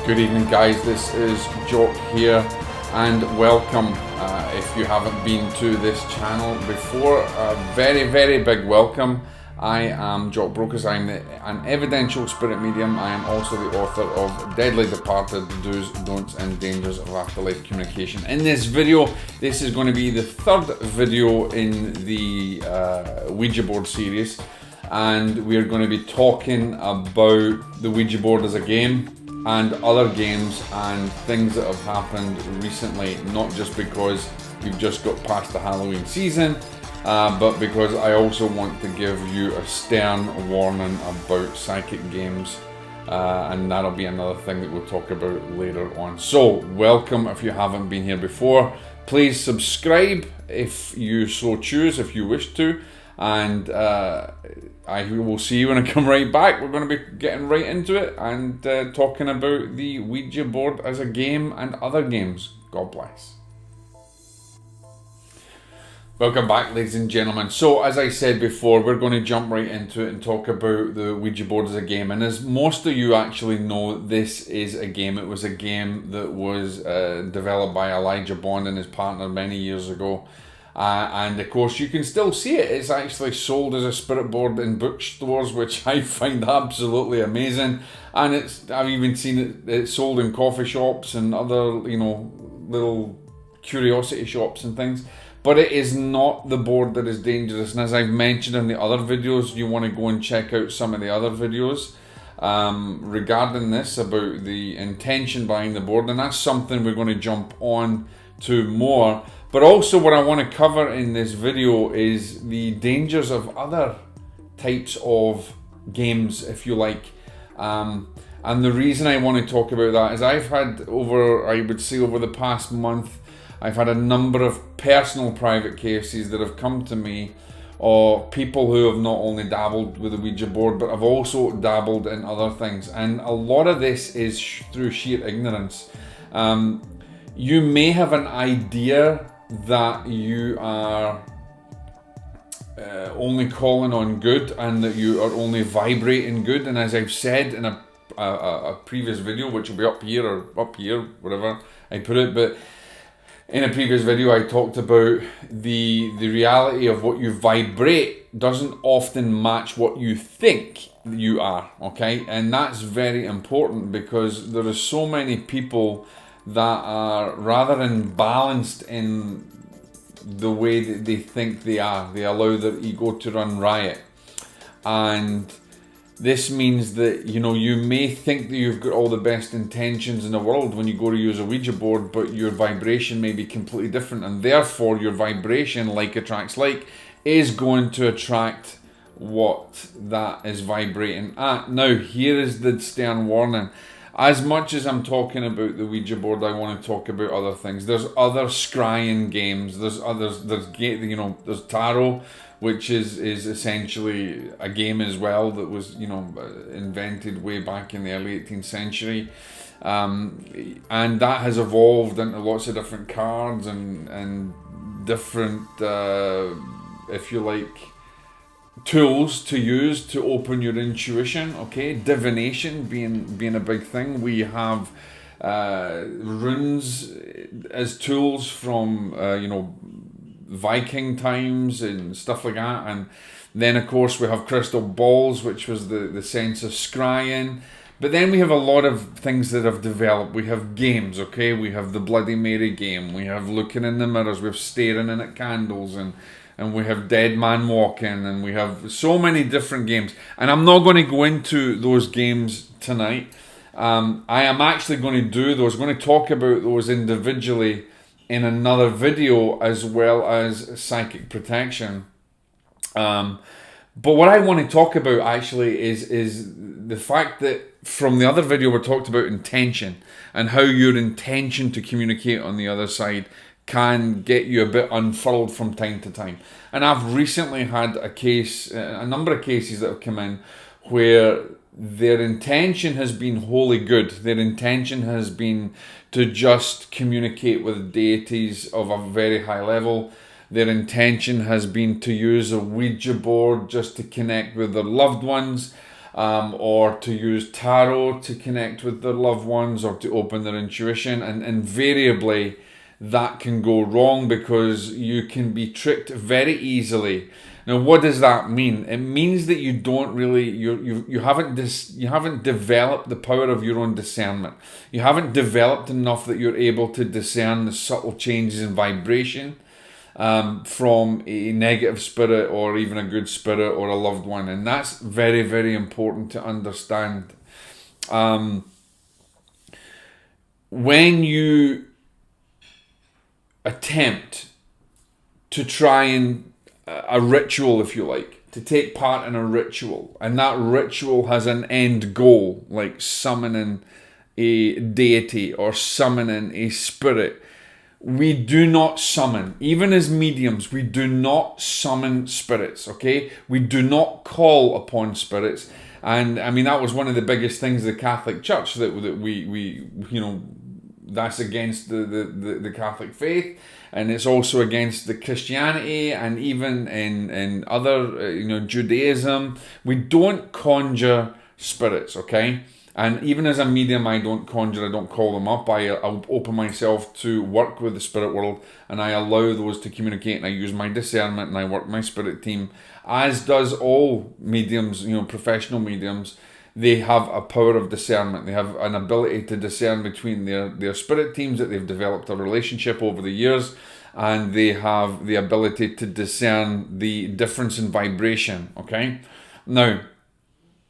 Good evening, guys. This is Jock here, and welcome. If you haven't been to this channel before, a very big welcome. I am Jock Brokers. I'm an evidential spirit medium. I am also the author of Deadly Departed, the Do's, Don'ts and Dangers of Afterlife Communication. In this video, this is going to be the third video in the Ouija board series, and we're going to be talking about the Ouija board as a game and other games and things that have happened recently, not just because we've just got past the Halloween season, but because I also want to give you a stern warning about psychic games, and that'll be another thing that we'll talk about later on. So welcome if you haven't been here before. Please subscribe if you so choose, if you wish to, and I will see you when I come right back. We're going to be getting right into it and talking about the Ouija board as a game and other games. God bless. Welcome back, ladies and gentlemen. So, as I said before, we're going to jump right into it and talk about the Ouija board as a game. And as most of you actually know, this is a game. It was a game that was developed by Elijah Bond and his partner many years ago. And of course you can still see it. It's actually sold as a spirit board in bookstores, which I find absolutely amazing. And I've even seen it sold in coffee shops and other, little curiosity shops and things. But it is not the board that is dangerous. And as I've mentioned in the other videos, you want to go and check out some of the other videos regarding this, about the intention behind the board. And that's something we're going to jump on to more. But also what I want to cover in this video is the dangers of other types of games, if you like. And the reason I want to talk about that is I've had over the past month, I've had a number of personal private cases that have come to me, or people who have not only dabbled with the Ouija board, but have also dabbled in other things. And a lot of this is through sheer ignorance. You may have an idea that you are only calling on good and that you are only vibrating good. And as I've said in a previous video, which will be up here, whatever I put it, but in a previous video I talked about the reality of what you vibrate doesn't often match what you think you are, okay? And that's very important, because there are so many people that are rather imbalanced in the way that they think they are. They allow their ego to run riot. And this means that, you may think that you've got all the best intentions in the world when you go to use a Ouija board, but your vibration may be completely different, and therefore your vibration, like attracts like, is going to attract what that is vibrating at. Now, here is the stern warning. As much as I'm talking about the Ouija board, I want to talk about other things. There's other scrying games. There's tarot, which is essentially a game as well that was invented way back in the early 18th century, and that has evolved into lots of different cards and different, if you like, tools to use to open your intuition. Okay, divination being a big thing. We have runes as tools from Viking times and stuff like that, and then of course we have crystal balls, which was the sense of scrying. But then we have a lot of things that have developed. We have games, okay? We have the Bloody Mary game. We have looking in the mirrors. We have staring in at candles, and we have Dead Man Walking, and we have so many different games. And I'm not going to go into those games tonight. I am actually going to do those. I'm going to talk about those individually in another video, as well as psychic protection. But what I want to talk about actually is the fact that from the other video we talked about intention, and how your intention to communicate on the other side can get you a bit unfurled from time to time. And I've recently had a number of cases that have come in where their intention has been wholly good. Their intention has been to just communicate with deities of a very high level. Their intention has been to use a Ouija board just to connect with their loved ones. or to use tarot to connect with their loved ones or to open their intuition, and invariably that can go wrong because you can be tricked very easily. Now, what does that mean? It means that you don't really, you haven't developed the power of your own discernment. You haven't developed enough that you're able to discern the subtle changes in vibration from a negative spirit or even a good spirit or a loved one, and that's very, very important to understand. When you attempt to try and a ritual, if you like, to take part in a ritual, and that ritual has an end goal, like summoning a deity or summoning a spirit. We do not summon, even as mediums, we do not summon spirits, okay? We do not call upon spirits. And I mean, that was one of the biggest things of the Catholic Church, that we that's against the Catholic faith, and it's also against the Christianity, and even in other Judaism. We don't conjure spirits, okay? And even as a medium, I don't conjure, I don't call them up. I'll open myself to work with the spirit world, and I allow those to communicate, and I use my discernment, and I work my spirit team, as does all mediums, professional mediums. They have a power of discernment. They have an ability to discern between their spirit teams that they've developed a relationship over the years, and they have the ability to discern the difference in vibration, okay? Now,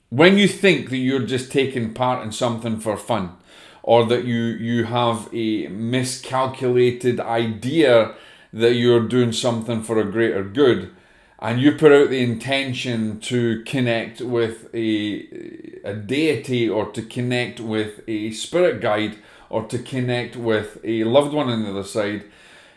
when you think that you're just taking part in something for fun, or that you have a miscalculated idea that you're doing something for a greater good, and you put out the intention to connect with a deity, or to connect with a spirit guide, or to connect with a loved one on the other side,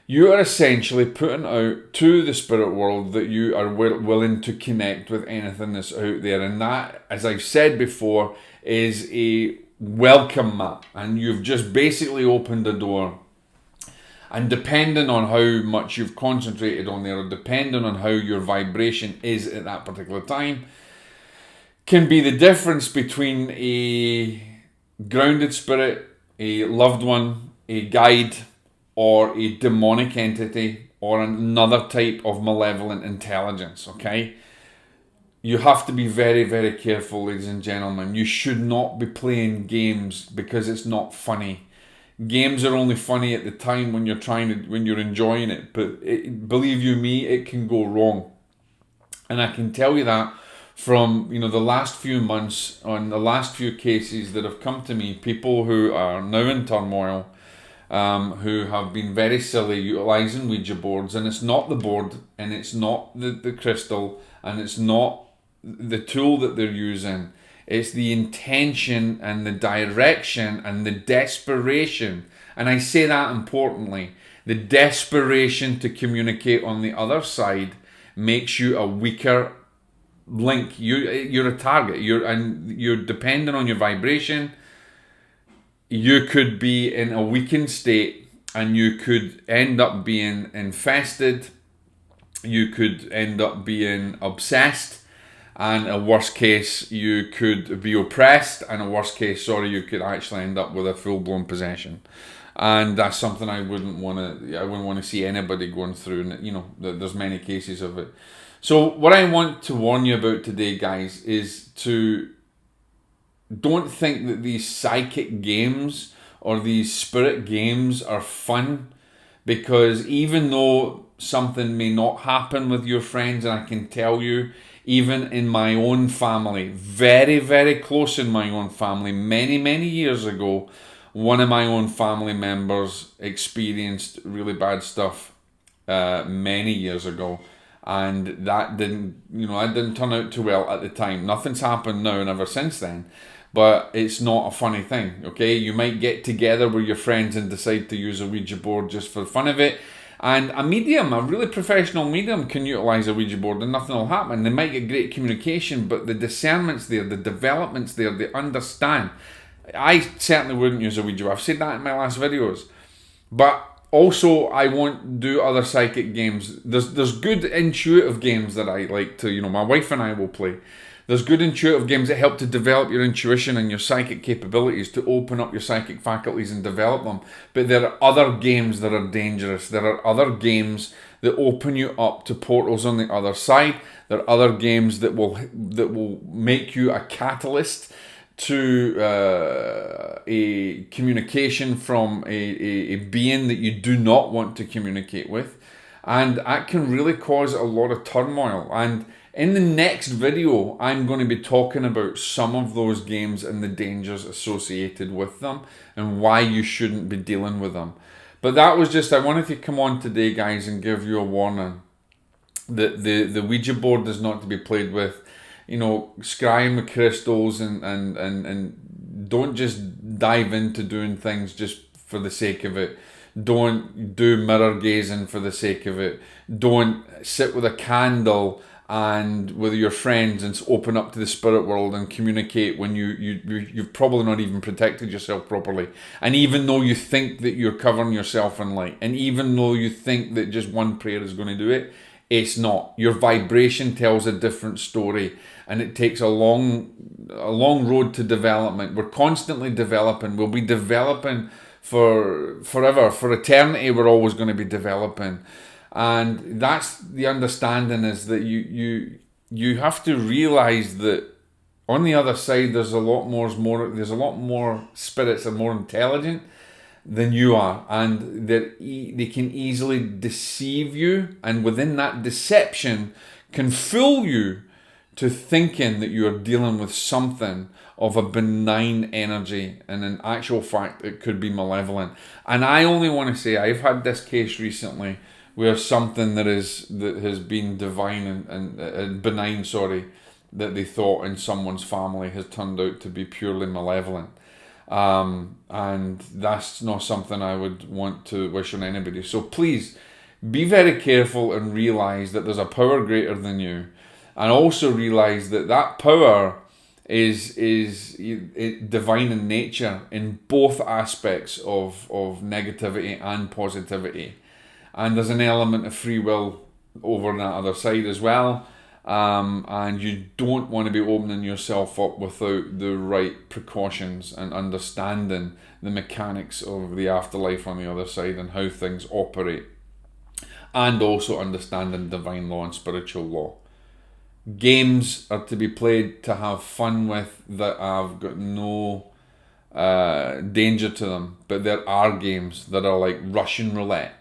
you are essentially putting out to the spirit world that you are willing to connect with anything that's out there. And that, as I've said before, is a welcome mat. And you've just basically opened the door. And depending on how much you've concentrated on there, or depending on how your vibration is at that particular time, can be the difference between a grounded spirit, a loved one, a guide, or a demonic entity, or another type of malevolent intelligence, okay? You have to be very, very careful, ladies and gentlemen. You should not be playing games because it's not funny. Games are only funny at the time when you're enjoying it, but believe you me, it can go wrong. And I can tell you that from the last few months, on the last few cases that have come to me, people who are now in turmoil, who have been very silly utilising Ouija boards, and it's not the board, and it's not the crystal, and it's not the tool that they're using. It's the intention and the direction and the desperation. And I say that importantly. The desperation to communicate on the other side makes you a weaker link. You're a target. You're dependent on your vibration. You could be in a weakened state, and you could end up being infested. You could end up being obsessed, and a worst case, you could be oppressed, and a worst case, you could actually end up with a full-blown possession. And that's something I wouldn't want to see anybody going through, and there's many cases of it. So what I want to warn you about today, guys, is to don't think that these psychic games or these spirit games are fun, because even though something may not happen with your friends, and I can tell you, even in my own family, very, very close in my own family, many, many years ago, one of my own family members experienced really bad stuff many years ago. And that didn't turn out too well at the time. Nothing's happened now and ever since then. But it's not a funny thing, okay? You might get together with your friends and decide to use a Ouija board just for the fun of it. And a medium, a really professional medium, can utilise a Ouija board and nothing will happen. They might get great communication, but the discernment's there, the development's there, they understand. I certainly wouldn't use a Ouija board. I've said that in my last videos. But also, I won't do other psychic games. There's good intuitive games that I like to, my wife and I will play. There's good intuitive games that help to develop your intuition and your psychic capabilities, to open up your psychic faculties and develop them. But there are other games that are dangerous. There are other games that open you up to portals on the other side. There are other games that will make you a catalyst to a communication from a being that you do not want to communicate with. And that can really cause a lot of turmoil. And in the next video, I'm going to be talking about some of those games and the dangers associated with them and why you shouldn't be dealing with them. But that was just, I wanted to come on today, guys, and give you a warning that the Ouija board is not to be played with. You know, scrying with crystals and don't just dive into doing things just for the sake of it. Don't do mirror gazing for the sake of it. Don't sit with a candle and with your friends and open up to the spirit world and communicate when you've probably not even protected yourself properly. And even though you think that you're covering yourself in light, and even though you think that just one prayer is going to do it, it's not. Your vibration tells a different story, and it takes a long road to development. We're constantly developing. We'll be developing for forever, for eternity. We're always going to be developing. And that's the understanding, is that you have to realize that on the other side there's a lot more spirits and more intelligent than you are, and that they can easily deceive you, and within that deception can fool you to thinking that you are dealing with something of a benign energy, and in actual fact it could be malevolent. And I only want to say, I've had this case recently where something that has been divine and benign, that they thought in someone's family has turned out to be purely malevolent. And that's not something I would want to wish on anybody. So please be very careful and realize that there's a power greater than you, and also realize that that power is divine in nature in both aspects of negativity and positivity. And there's an element of free will over on that other side as well. And you don't want to be opening yourself up without the right precautions and understanding the mechanics of the afterlife on the other side and how things operate. And also understanding divine law and spiritual law. Games are to be played to have fun with, that have got no danger to them. But there are games that are like Russian roulette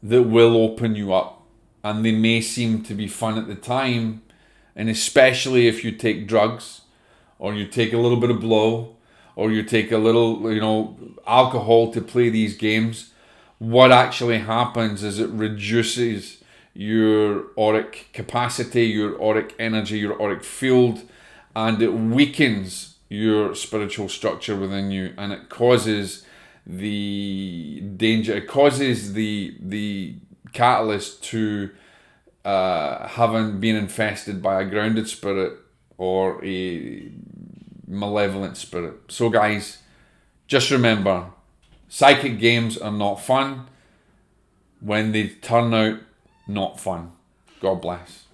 that will open you up, and they may seem to be fun at the time, and especially if you take drugs, or you take a little bit of blow, or you take a little, alcohol to play these games. What actually happens is it reduces your auric capacity, your auric energy, your auric field, and it weakens your spiritual structure within you, and it causes the danger. It causes the catalyst to having been infested by a grounded spirit or a malevolent spirit. So guys, just remember, psychic games are not fun when they turn out not fun. God bless.